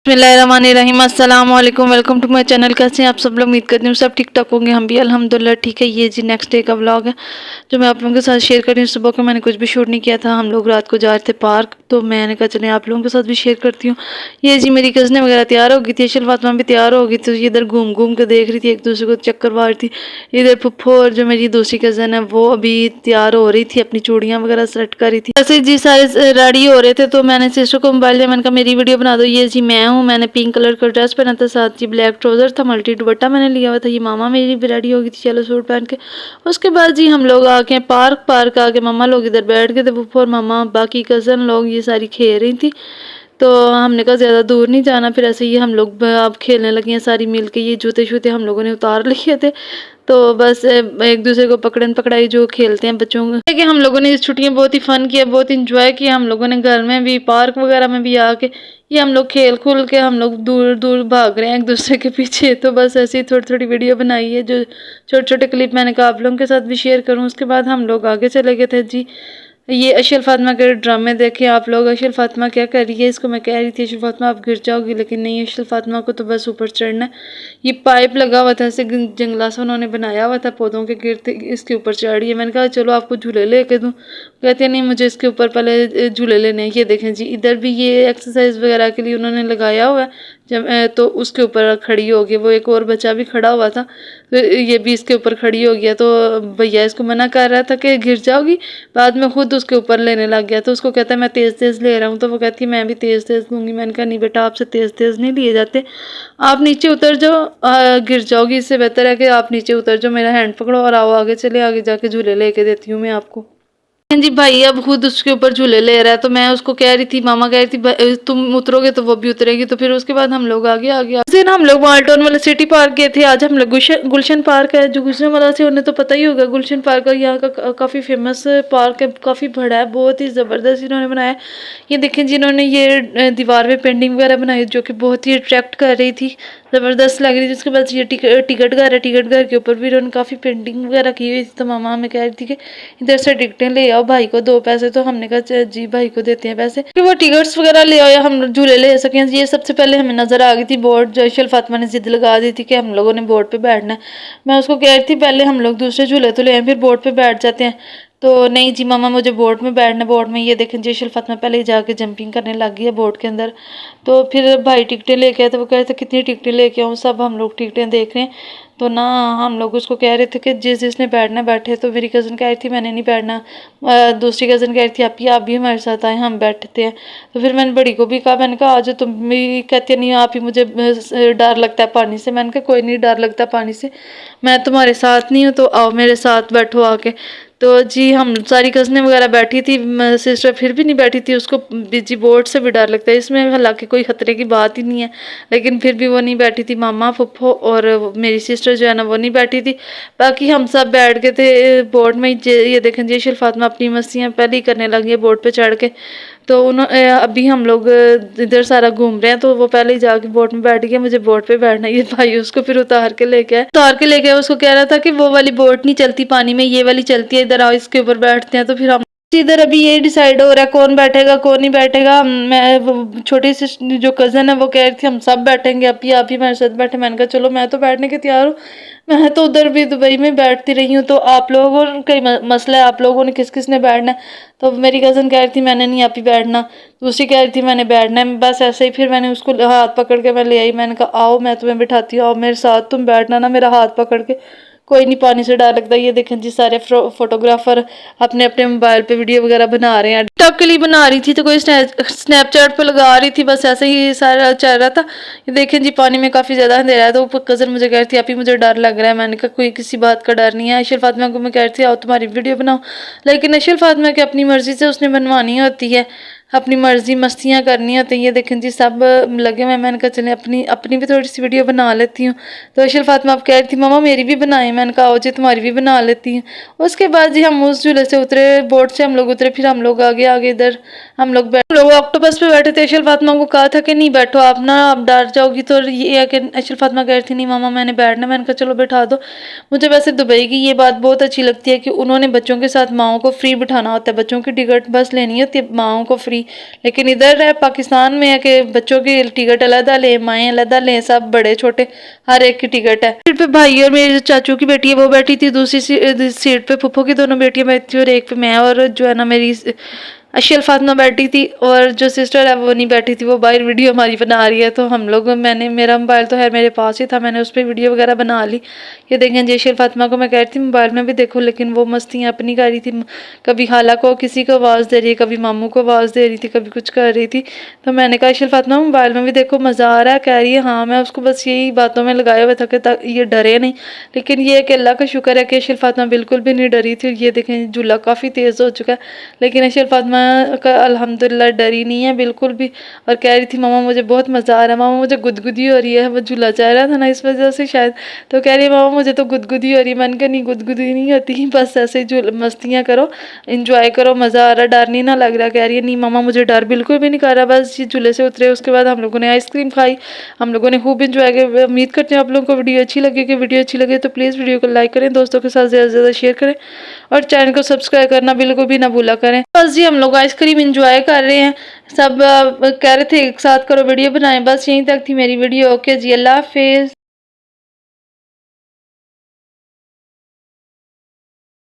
बिस्मिल्लाहिर्रहमानिर्रहीम अस्सलाम वालेकुम, वेलकम टू माय चैनल। कैसे हैं आप सब लोग? उम्मीद करती हूँ सब ठीक ठाक होंगे। हम भी अल्हम्दुलिल्लाह ठीक है। ये जी नेक्स्ट डे का व्लॉग है जो मैं आप लोगों के साथ शेयर कर रही हूँ। सुबह को मैंने कुछ भी शूट नहीं किया था, हम लोग रात को जा रहे थे पार्क, तो मैंने कहा चले आप लोगों के साथ भी शेयर करती हूँ। ये जी मेरी कज़नें वगैरह तैयार हो गई थी, अशल फातिमा भी तैयार हो गई थी। ये इधर घूम घूम के देख रही थी, एक दूसरे को चक्कर मार रही थी। इधर पुप्पो और जो मेरी दूसरी कज़न है वो अभी तैयार हो रही थी, अपनी चूड़ियाँ वगैरह सेट कर रही थी। ऐसे जी सारे रेडी हो रहे थे, तो मैंने सिस्टर को मोबाइल दिया, मैंने कहा मेरी वीडियो बना दो। ये जी मैं हूँ, मैंने पिंक कलर का ड्रेस पहना था, साथ ही ब्लैक ट्राउजर था, मल्टी दुपट्टा मैंने लिया हुआ था। ये मामा मेरी भी रेडी हो गई थी, चलो सूट पहन के। उसके बाद जी हम लोग आके पार्क आके मम्मा लोग इधर बैठ गए थे, फूफो और मामा, बाकी कज़न लोग ये सारी खेल रही थी। तो हमने कहा ज़्यादा दूर नहीं जाना, फिर ऐसे ही हम लोग अब खेलने लगी हैं सारी मिल के। ये जूते शूते हम लोगों ने उतार लिए थे, तो बस एक दूसरे को पकड़न पकड़ाई जो खेलते हैं बच्चों को। कि हम लोगों ने इस छुट्टियां बहुत ही फन किया, बहुत इंजॉय किया हम लोगों ने। घर में भी पार्क वगैरह में भी आके ये हम लोग खेल खुल के हम लोग दूर दूर भाग रहे हैं एक दूसरे के पीछे। तो बस ऐसी थोड़ी थोड़ी वीडियो बनाई है, जो छोटे छोटे क्लिप मैंने कहा आप लोगों के साथ भी शेयर करूँ। उसके बाद हम लोग आगे चले गए थे जी। ये अशल फातिमा के ड्रामे देखे आप लोग। अशल फातिमा क्या कर रही है, इसको मैं कह रही थी अशल फातिमा आप गिर जाओगी, लेकिन नहीं, अशल फातिमा को तो बस ऊपर चढ़ना है। ये पाइप लगा हुआ था, ऐसे जंगला सा उन्होंने बनाया हुआ था पौधों के गिरते, इसके ऊपर चढ़ रही है। मैंने कहा चलो आपको झूले लेके दूँ, कहते हैं नहीं मुझे इसके ऊपर पहले झूले लेने हैं। ये देखें जी, इधर भी ये एक्सरसाइज वगैरह के लिए उन्होंने लगाया हुआ है। जब तो उसके ऊपर खड़ी हो गई, वो एक और बच्चा भी खड़ा हुआ था, तो ये भी इसके ऊपर खड़ी हो गया। तो भैया इसको मना कर रहा था कि गिर जाओगी, बाद में खुद उसके ऊपर लेने लग गया। तो उसको कहता है मैं तेज़ तेज़ ले रहा हूँ, तो वो कहती है मैं भी तेज़ तेज़ लूँगी। मैंने कहा नहीं बेटा, आपसे तेज़ तेज़ नहीं लिए जाते, आप नीचे उतर जाओ, गिर जाओगी। इससे बेहतर है कि आप नीचे उतर जाओ, मेरा हैंड पकड़ो और आओ आगे चले, आगे जाके झूले लेके देती हूँ मैं आपको। हाँ जी, भाई अब खुद उसके ऊपर झूले ले रहा है, तो मैं उसको कह रही थी, मामा कह रही थी तुम उतरोगे तो वो भी उतरेगी। तो फिर उसके बाद हम लोग आगे आगे उस दिन हम लोग माल्टोन वाले सिटी पार्क गए थे। आज हम लोग गुलशन पार्क है जो गुजरने वाला से उन्हें तो पता ही होगा। गुलशन पार्क यहाँ का काफ़ी फेमस पार्क है, काफ़ी बड़ा है, बहुत ही ज़बरदस्त इन्होंने बनाया है। ये देखें जिन्होंने ये दीवार पे पेंटिंग वगैरह बनाई जो कि बहुत ही अट्रैक्ट कर रही थी, ज़बरदस्त लग रही थी। उसके बाद ये टिकट घर है, टिकट घर के ऊपर भी उन्होंने काफ़ी पेंटिंग वगैरह की हुई थी। तो मामा हमें कह रही थी कि इधर से टिकटें ले आओ, भाई को दो पैसे। तो हमने कहा जी भाई को देते हैं पैसे कि वो टिकट्स वगैरह ले आओ या हम झूले ले सकें। ये सबसे पहले हमें नज़र आ गई थी बोर्ड, जो अशल फातिमा ने जिद लगा दी थी कि हम लोगों ने बोर्ड पे बैठना है। मैं उसको कह रही थी पहले हम लोग दूसरे झूले तो ले आए, फिर बोर्ड पे बैठ जाते हैं। तो नहीं जी मामा, मुझे बोर्ड में बैठना। बोर्ड में ये देखें जी अशल फातिमा पहले ही जाके जंपिंग करने लग गई है बोर्ड के अंदर। तो फिर भाई टिकटें लेके आए, तो वो कह रहे थे कितनी टिकटें लेके आऊँ, सब हम लोग टिकटें देख रहे हैं। तो ना हम लोग उसको कह रहे थे कि जिसने बैठना बैठे। तो मेरी कज़न कह रही थी मैंने नहीं बैठना, दूसरी कज़न कह रही थी आप भी हमारे साथ आए, हम बैठते हैं। तो फिर मैंने बड़ी को भी कहा, मैंने कहा आज तुम भी, कहती नहीं आप ही, मुझे डर लगता है पानी से। मैंने कहा कोई नहीं, डर लगता पानी से, मैं तुम्हारे साथ नहीं हूँ, तो आओ मेरे साथ बैठो आके। तो जी हम सारी कज़नें वगैरह बैठी थी, सिस्टर फिर भी नहीं बैठी थी, उसको जी बोर्ड से भी डर लगता है। इसमें हालांकि कोई खतरे की बात ही नहीं है, लेकिन फिर भी वो नहीं बैठी थी। मामा फुफ्फो और मेरी सिस्टर जो है ना वो नहीं बैठी थी, बाकी हम सब बैठ गए थे बोर्ड में। ये देखें जी अशल फातिमा अपनी मस्तियाँ पहले ही करने लगी है बोर्ड पे चढ़ के। तो अभी हम लोग इधर सारा घूम रहे हैं, तो वो पहले ही जाके बोट में बैठ गया, मुझे बोट पे बैठना है। ये भाई उसको फिर उतार के लेके आया। उसको कह रहा था कि वो वाली बोट नहीं चलती पानी में, ये वाली चलती है, इधर आओ इसके ऊपर बैठते हैं। तो फिर हम इधर अभी ये डिसाइड हो रहा है कौन बैठेगा कौन नहीं बैठेगा। मैं वो छोटी सी जो कज़न है वो कह रही थी हम सब बैठेंगे, आप ही हमारे साथ बैठे। मैंने कहा चलो मैं तो बैठने के तैयार हूँ, मैं तो उधर भी दुबई में बैठती रही हूँ, तो आप लोगों का ही मसला है, आप लोगों ने किस किस ने बैठना है। तो मेरी कज़न कह रही थी मैंने नहीं आप ही बैठना, दूसरी कह रही थी मैंने बैठना है। बस ऐसे ही फिर मैंने उसको हाथ पकड़ के मैं ले आई, मैंने कहा आओ मैं तुम्हें बिठाती हूँ, आओ मेरे साथ तुम बैठना ना, मेरा हाथ पकड़ के। कोई नहीं, पानी से डर लगता है। ये देखें जी सारे फोटोग्राफर अपने अपने मोबाइल पे वीडियो वगैरह बना रहे हैं, टिकटॉक के लिए बना रही थी, तो कोई स्नैपचैट पे लगा रही थी, बस ऐसे ही सारा चल रहा था। ये देखें जी पानी में काफ़ी ज़्यादा अंधेरा है। तो कज़न मुझे कह रही थी अभी मुझे डर लग रहा है। मैंने कहा कोई किसी बात का डर नहीं है। अशल फातिमा को मैं कह रही थी आओ तुम्हारी वीडियो बनाओ, लेकिन अशल फातिमा की अपनी मर्जी से उसने बनवानी होती है, अपनी मर्जी मस्तियाँ करनी होती हैं। ये देखें जी सब लगे हुए। मैंने कहा चले अपनी अपनी भी थोड़ी सी वीडियो बना लेती हूँ। तो अशल फातिमा आप कह रही थी मामा मेरी भी बनाए, मैंने कहा आओ जी तुम्हारी भी बना लेती हूँ। उसके बाद जी हम उस झूले से उतरे, बोट से हम लोग उतरे, फिर हम लोग आगे आगे इधर हम लोग ऑक्टोपस पे बैठे थे। अशल फातिमा को कहा था कि नहीं बैठो आप ना, आप डर जाओगी। तो ये है कि अशल फातिमा कह रही थी नहीं मामा मैंने बैठना। मैंने कहा चलो बैठा दो। मुझे वैसे दुबई की ये बात बहुत अच्छी लगती है कि उन्होंने बच्चों के साथ माओं को फ्री बिठाना होता है, बच्चों की टिकट बस लेनी होती है माओं को फ्री। नहीं। लेकिन इधर है पाकिस्तान में है कि बच्चों की टिकट अलग लें, माएँ अलग लें, सब बड़े छोटे हर एक की टिकट है। सीट पे भाई और मेरे जो चाचू की बेटी है वो बैठी थी, दूसरी सीट पे फुप्पो की दोनों बेटियां बैठी थी, और एक पे मैं और जो है ना मेरी अशल फातिमा बैठी थी, और जो सिस्टर है वो नहीं बैठी थी, वो बाहर वीडियो हमारी बना रही है। तो हम लोग मेरा मोबाइल तो है मेरे पास ही था, मैंने उस पर वीडियो वगैरह बना ली। ये देखें जी अशल फातिमा को मैं कह रही थी मोबाइल में भी देखो, लेकिन वो मस्तियाँ अपनी कर रही थी, कभी खाला को किसी को आवाज़ दे रही है, कभी मामू को आवाज़ दे रही थी, कभी कुछ कर रही थी। तो मैंने कहा अशल फातिमा मोबाइल में भी देखो मज़ा आ रहा है। कह रही है हाँ। मैं उसको बस यही बातों में लगाया हुआ था कि ये डरे नहीं। लेकिन ये कि अल्लाह का शुक्र है कि अशल फातिमा बिल्कुल भी नहीं डरी थी। और ये देखें झूला काफ़ी तेज़ हो चुका है, लेकिन अशल फातिमा का अल्हम्दुलिल्लाह डरी नहीं है बिल्कुल भी। और कह रही थी मामा मुझे बहुत मज़ा आ रहा है, मामा मुझे गुदगुदी हो रही है। वो झूला चाह रहा था ना इस वजह से शायद, तो कह रही है मामा मुझे तो गुदगुदी हो रही है। मैंने कहा नहीं गुदगुदी नहीं होती, बस ऐसे मस्तियाँ करो, इंजॉय करो, मज़ा आ रहा, डर नहीं ना लग रहा। कह रही है नहीं मामा मुझे डर बिल्कुल भी नहीं कर रहा। बस ये झूले से उतरे, उसके बाद हम लोगों ने आइसक्रीम खाई, हम लोगों ने खूब इंजॉय किया। उम्मीद करते हैं आप लोगों को वीडियो अच्छी लगेगी। वीडियो अच्छी लगे तो प्लीज़ वीडियो को लाइक करें, दोस्तों के साथ ज़्यादा से ज़्यादा शेयर करें, और चैनल को सब्सक्राइब करना बिल्कुल भी ना भूला करें। बस जी हम लोग आइसक्रीम इंजॉय कर रहे हैं, सब कह रहे थे एक साथ करो वीडियो बनाएं। बस यहीं तक थी मेरी वीडियो। ओके जी, अल्लाह हाफिज़।